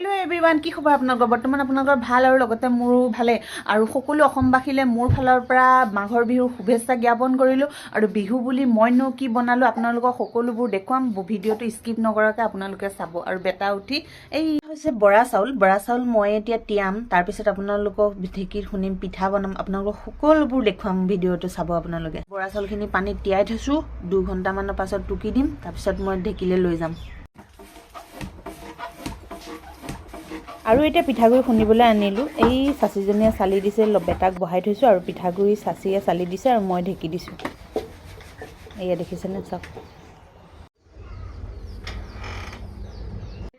hello everyone কি খবৰ আপোনালোকৰ বৰ্তমান আপোনালোকৰ ভাল আৰু লগতে মোৰো ভালে আৰু সকলো অসমবাসীলে মোৰ ফালৰ পৰা মাঘৰ বিহুৰ শুভেচ্ছা জ্ঞাপন কৰিলো আৰু বিহু বুলি মইনো কি বনালো আপোনালোকক সকলোবোৰ দেখুৱাম ভিডিওটো স্কিপ নকৰাকৈ আপোনালোকে চাব আৰু বেটা উঠি এই হৈছে বৰা চাউল মই এতিয়া তিয়াম তাৰ পিছত আপোনালোকক ঢেকিত শুনিম পিঠা বনাম আপোনালোকক সকলোবোৰ দেখুৱাম ভিডিওটো চাব আপোনালোকে বৰা চাউলখিনি পানীত তিয়াই থৈছো 2 ঘণ্টা মানৰ পাছত টুকি দিম তাৰ পিছত মই ঢেকিলে লৈ যাম আৰু এটা পিঠাগুৰি খুন্দিবলৈ আনিলো এই চাচিজনীয়ে চালি দিছে বেটাক বহাই থৈছো আৰু পিঠাগুৰি চাচিয়ে চালি দিছে আৰু মই ঢেকি দিছো এয়া দেখিছেনে চাওক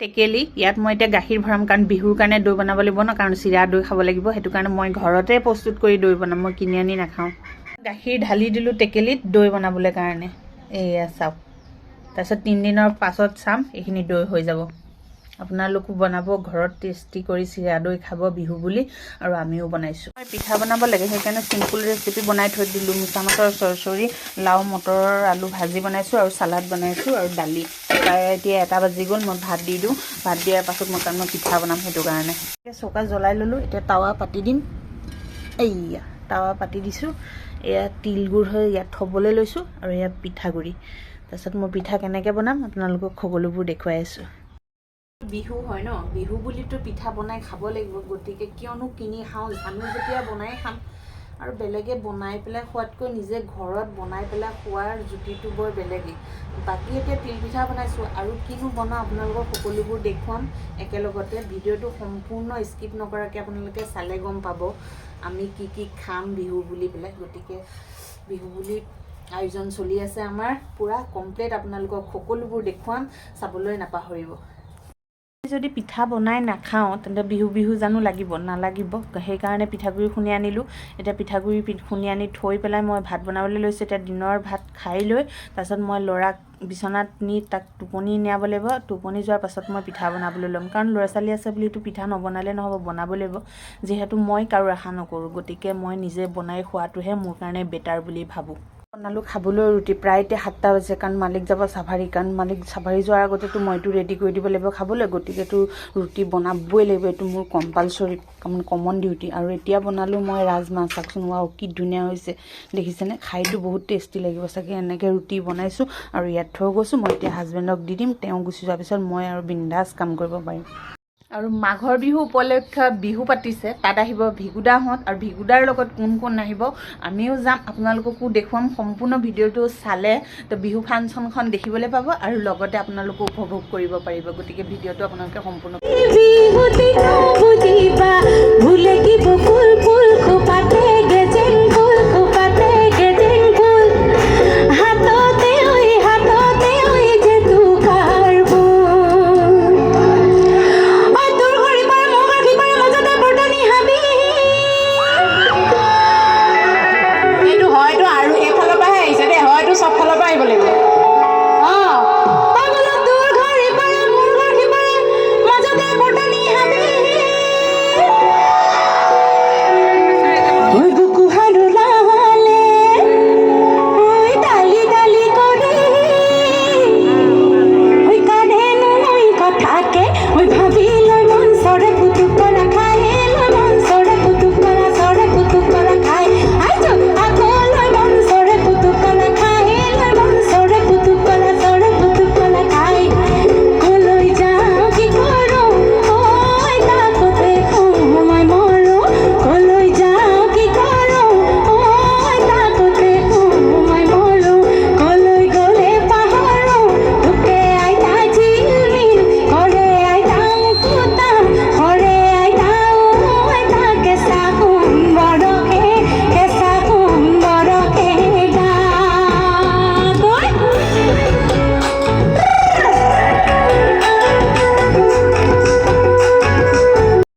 টেকেলি ইয়াত মই এটা গাখীৰ ভৰাম কাৰণ বিহুৰ কাৰণে দৈ বনাব লাগিব ন কাৰণ চিৰা দৈ খাব লাগিব হেতু কাৰণে মই ঘৰতে প্ৰস্তুত কৰি দৈ বনাম মই কিনি আনি নাখাও গাখীৰ ঢালি দিলো টেকেলিত দৈ বনাবলৈ কাৰণে এয়া চাওক তাৰপিছত 3 দিনৰ পাছত চাম এইখিনি দৈ হৈ যাব আপোনালোকো বনাব ঘৰত টেস্টি কৰি চিৰা দৈ খাব বিহু বুলি আৰু আমিও বনাইছো মই পিঠা বনাব লাগে সেইকাৰণে সিম্পল ৰেচিপি বনাই থৈ দিলো মিছা মাছৰ চৰচৰি লাউ মটৰ আলু ভাজি বনাইছো আৰু সালাড বনাইছো আৰু দালি এতিয়া 1 বাজি গ'ল মই ভাত দি দিওঁ ভাত দিয়াৰ পাছত মই পিঠা বনাম হেতু কাৰণে চৌকা জ্বলাই ললো এতিয়া তাৱা পাতি দিম এইয়া তাৱা পাতি দিছো এয়া তিল গুৰ হৈ ইয়াত থবলৈ লৈছো আৰু এয়া পিঠাগুৰি তাৰপিছত মই পিঠা কেনেকৈ বনাম আপোনালোকক সকলোবোৰ দেখুৱাই আছো বিহু হয় ন বিহু বুলিতো পিঠা বনাই খাব লাগিব গতিকে কিয়নো কিনি খাওঁ আমি যেতিয়া বনাই খাম আৰু বেলেগে বনাই পেলাই খোৱাতকৈ নিজে ঘৰত বনাই পেলাই খোৱাৰ জুতিটো বৰ বেলেগেই বাকি এতিয়া তিল পিঠা বনাইছো আৰু কিনো বনাওঁ আপোনালোকক সকলোবোৰ দেখুৱাম একেলগতে ভিডিওটো সম্পূৰ্ণ স্কিপ নকৰাকৈ আপোনালোকে চালে গম পাব আমি কি খাম বিহু বুলি পেলাই গতিকে বিহু বুলি আয়োজন চলি আছে আমাৰ পুৰা কমপ্লিট আপোনালোকক সকলোবোৰ দেখুৱাম চাবলৈ নাপাহৰিব যদি পিঠা বনাই নাখাও তেন্তে বিহু জানো লাগিব নালাগিব সেই কাৰণে পিঠাগুৰি খুনি আনিলো এটা পিঠাগুৰি খুনি আনি থৈ পেলাই মই ভাত বনাবলৈ লৈছো এটা দিনৰ ভাত খাই লৈ তাৰছত মই লৰাক বিছনাত নি তাক টোপনি নিয়াব লাগিব টোপনি যোৱাৰ পাছত মই পিঠা বনাবলৈ লম কাৰণ লৰা চালি আছে বুলিটো পিঠা নবনালে নহব বনাব লাগিব যেহেতু মই কাৰো আশা নকৰো গতিকে মই নিজে বনাই খোৱাটোহে মোৰ কাৰণে বেটাৰ বুলি ভাবো বনালো খাবলৈ ৰুটি প্ৰায় 7টা বাজে কাৰণ মালিক যাব সাভাৰি কাৰণ মালিক সাভাৰি যোৱাৰ আগতেতো মইতো ৰেডি কৰি দিব লাগিব খাবলৈ গতিকেতো ৰুটি বনাবই লাগিব এইটো মোৰ কম্পালসৰি কমন ডিউটি আৰু এতিয়া বনালো মই ৰাজমাহ চাকচোন ওৱাও কি ধুনীয়া হৈছে দেখিছেনে খাইতো বহুত টেষ্টি লাগিব চাগে এনেকৈ ৰুটি বনাইছো আৰু ইয়াত থৈ গৈছো মই এতিয়া হাজবেণ্ডক দি দিম তেওঁ গুচি যোৱাৰ পিছত মই আৰু বিন্দাস কাম কৰিব পাৰিম আৰু মাঘৰ বিহু উপলক্ষে বিহু পাতিছে তাত আহিব ভিগুদাহত আৰু ভিগুদাৰ লগত কোন আহিব আমিও যাম আপোনালোককো দেখুৱাম সম্পূৰ্ণ ভিডিওটো চালে তো বিহু ফাংচনখন দেখিবলৈ পাব আৰু লগতে আপোনালোকো উপভোগ কৰিব পাৰিব গতিকে ভিডিওটো আপোনালোকে সম্পূৰ্ণ